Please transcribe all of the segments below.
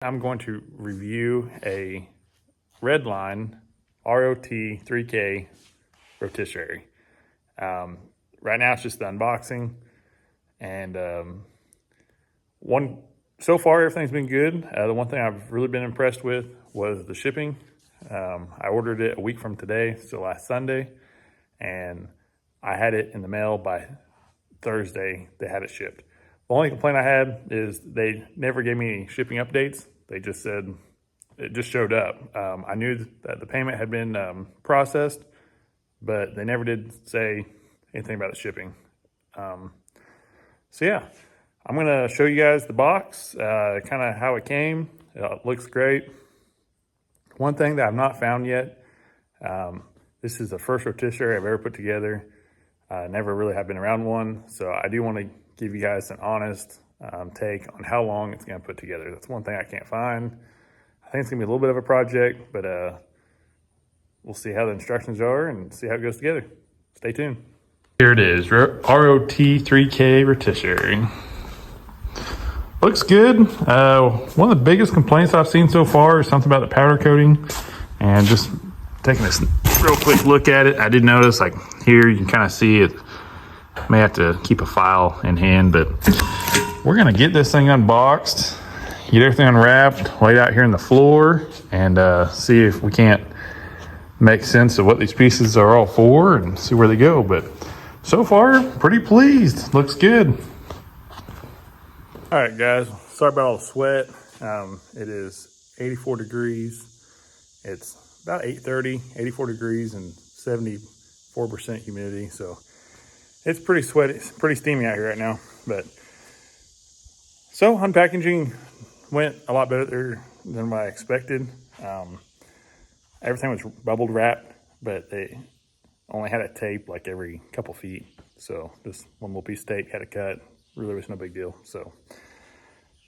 I'm going to review a Redline ROT3K rotisserie. Right now it's just the unboxing, and so far everything's been good. The one thing I've really been impressed with was the shipping. I ordered it a week from today, so last Sunday, and I had it in the mail by Thursday. They had it shipped. The only complaint I had is they never gave me any shipping updates. They just said it just showed up. I knew that the payment had been processed, but they never did say anything about the shipping. So yeah, I'm gonna show you guys the box, kind of how it came. It looks great. One thing that I've not found yet, this is the first rotisserie I've ever put together. Never really have been around one, so I do want to give you guys an honest take on how long it's going to put together. That's one thing I can't find. I think it's going to be a little bit of a project, but we'll see how the instructions are and see how it goes together. Stay tuned. Here it is, ROT3K rotisserie. Looks good. One of the biggest complaints I've seen so far is something about the powder coating, and just taking this real quick look at it, I did notice, like here you can kind of see it. May have to keep a file in hand, but we're gonna get this thing unboxed, get everything unwrapped, laid out here on the floor, and see if we can't make sense of what these pieces are all for and see where they go. But so far, pretty pleased. Looks good. All right, guys, sorry about all the sweat. It is 84 degrees. It's about 8:30, 84 degrees and 74% humidity. So it's pretty sweaty, it's pretty steamy out here right now. But so unpackaging went a lot better than what I expected. Everything was bubbled wrapped, but they only had a tape like every couple feet. So this one little piece of tape had a cut. Really was no big deal. So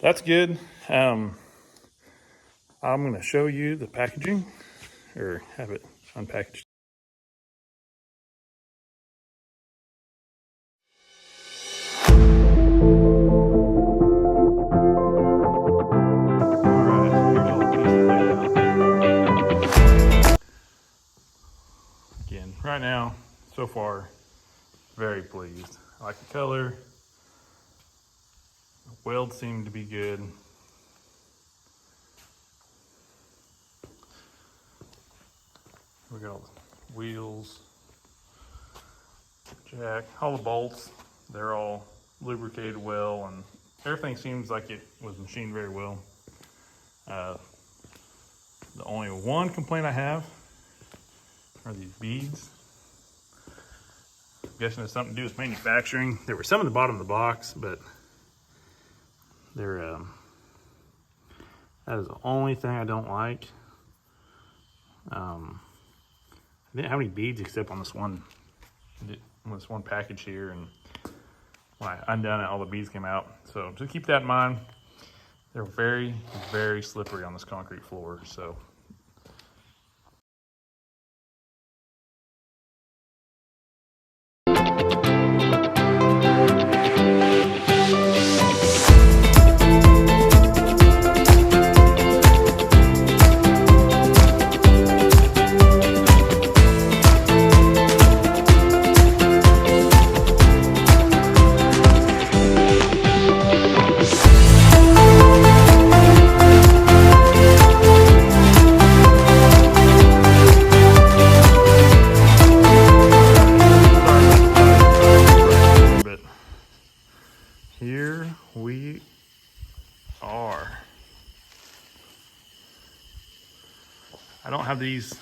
that's good. I'm going to show you the packaging, or have it unpackaged. Again, right now, so far, very pleased. I like the color. The weld seemed to be good. We got all the wheels, jack, all the bolts. They're all lubricated well, and everything seems like it was machined very well. The only one complaint I have are these beads. I'm guessing it's something to do with manufacturing. There were some in the bottom of the box, but they're that is the only thing I don't like. I didn't have any beads except on this one package here, and when I undone it, all the beads came out. So just keep that in mind. They're very, very slippery on this concrete floor. So here we are. I don't have these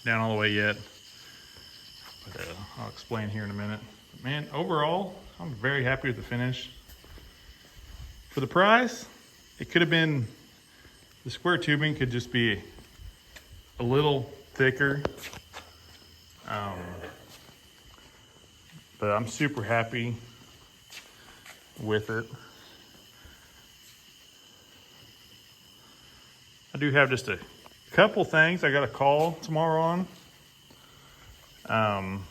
down all the way yet, but I'll explain here in a minute. But man, overall, I'm very happy with the finish. For the price, it could have been, the square tubing could just be a little thicker. But I'm super happy with it. I do have just a couple things I got to call tomorrow on.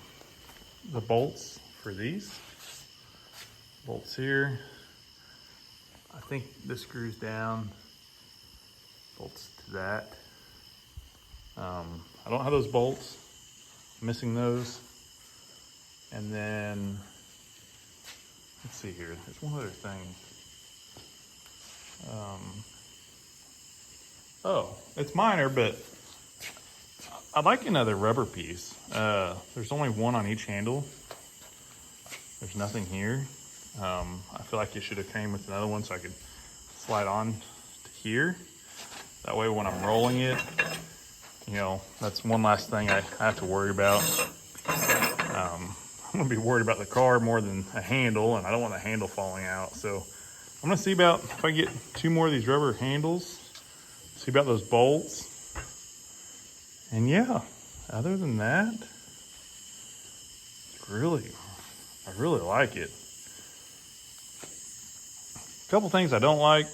The bolts for these bolts here, I think this screws down bolts to that. I don't have those bolts. I'm missing those. And then, let's see here. There's one other thing. Oh, it's minor, but I'd like another rubber piece. There's only one on each handle. There's nothing here. I feel like it should have came with another one so I could slide on to here. That way when I'm rolling it, you know, that's one last thing I have to worry about. I'm gonna be worried about the car more than a handle, and I don't want the handle falling out. So I'm gonna see about if I get 2 more of these rubber handles, see about those bolts. And yeah, other than that, I really like it. A couple things I don't like.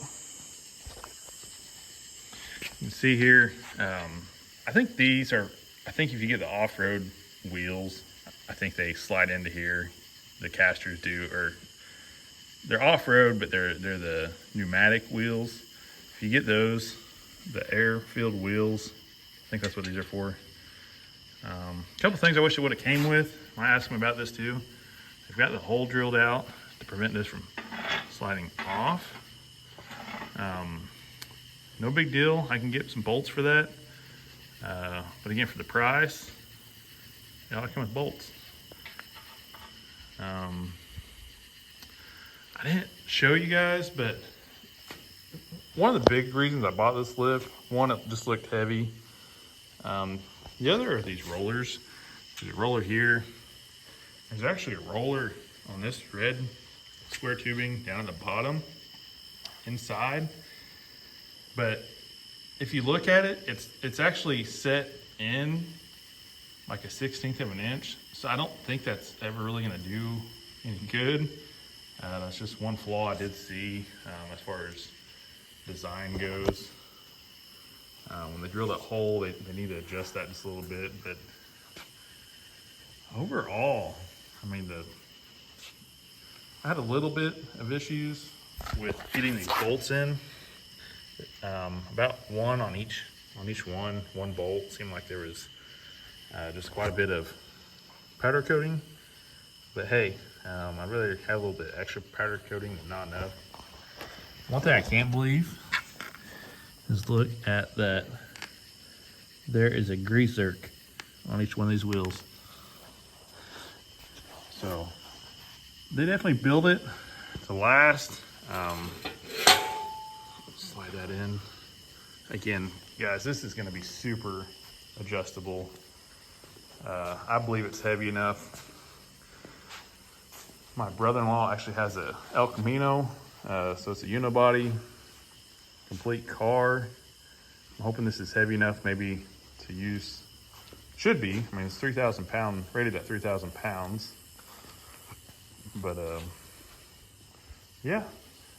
You can see here, I think if you get the off-road wheels, I think they slide into here. The casters do, or they're off-road, but they're the pneumatic wheels. If you get those, the air-filled wheels, I think that's what these are for. A couple things I wish it would have came with. I might ask them about this too. They've got the hole drilled out to prevent this from sliding off. No big deal. I can get some bolts for that. But again, for the price, they all come with bolts. I didn't show you guys, but one of the big reasons I bought this lift, one, it just looked heavy. The other are these rollers. There's a roller here. There's actually a roller on this red square tubing down at the bottom inside. But if you look at it, it's actually set in like a 1/16 of an inch. So I don't think that's ever really gonna do any good. That's just one flaw I did see as far as design goes. When they drill that hole, they need to adjust that just a little bit. But overall, I mean, I had a little bit of issues with fitting these bolts in. About one on each one bolt. Seemed like there was just quite a bit of powder coating. But hey, I'd rather have a little bit extra powder coating than not enough. One thing I can't believe is look at that. There is a grease zerk on each one of these wheels. So they definitely build it to last. Slide that in. Again, guys, this is gonna be super adjustable. I believe it's heavy enough. My brother-in-law actually has a El Camino, so it's a unibody, complete car. I'm hoping this is heavy enough maybe to use, should be. I mean, it's 3,000 pound, rated at 3,000 pounds. But yeah,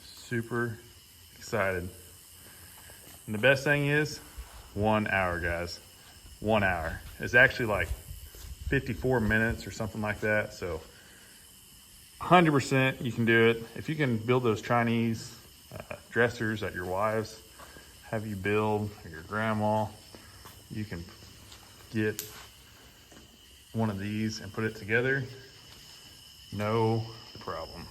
super excited. And the best thing is 1 hour, guys. 1 hour. It's actually like 54 minutes or something like that. So 100% you can do it. If you can build those Chinese dressers that your wives have you build, or your grandma, you can get one of these and put it together. No problem.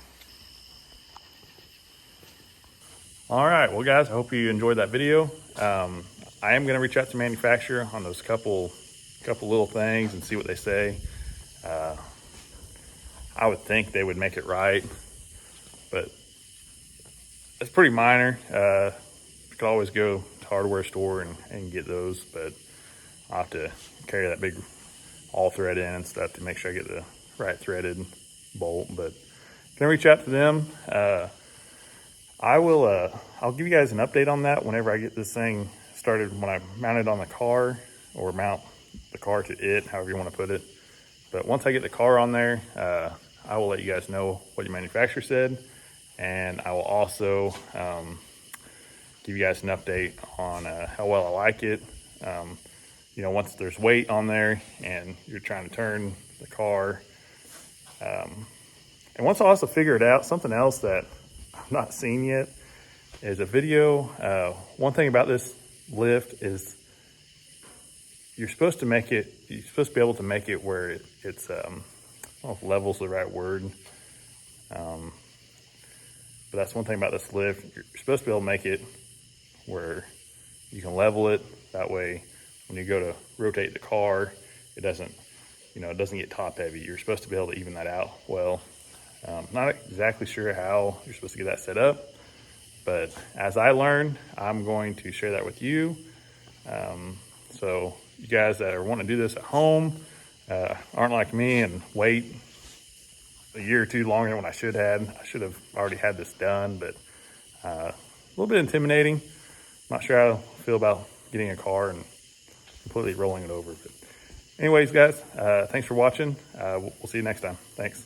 All right, well guys, I hope you enjoyed that video. I am gonna reach out to manufacturer on those couple little things and see what they say. I would think they would make it right, but it's pretty minor. You could always go to the hardware store and get those, but I'll have to carry that big all thread in and stuff to make sure I get the right threaded bolt. But gonna reach out to them. I'll give you guys an update on that whenever I get this thing started, when I mount it on the car, or mount the car to it, however you want to put it. But once I get the car on there, I will let you guys know what your manufacturer said, and I will also give you guys an update on how well I like it. You know, once there's weight on there and you're trying to turn the car, and once I also figure it out, something else that I've not seen yet is a video. One thing about this lift is you're supposed to be able to make it where it's, I don't know if level's the right word. But that's one thing about this lift. You're supposed to be able to make it where you can level it. That way, when you go to rotate the car, it doesn't get top heavy. You're supposed to be able to even that out well. Not exactly sure how you're supposed to get that set up, but as I learn, I'm going to share that with you. So you guys that are wanting to do this at home, aren't like me and wait a year or two longer than what I should have already had this done, but a little bit intimidating. Not sure how I feel about getting a car and completely rolling it over. But anyways, guys, thanks for watching. We'll see you next time. Thanks.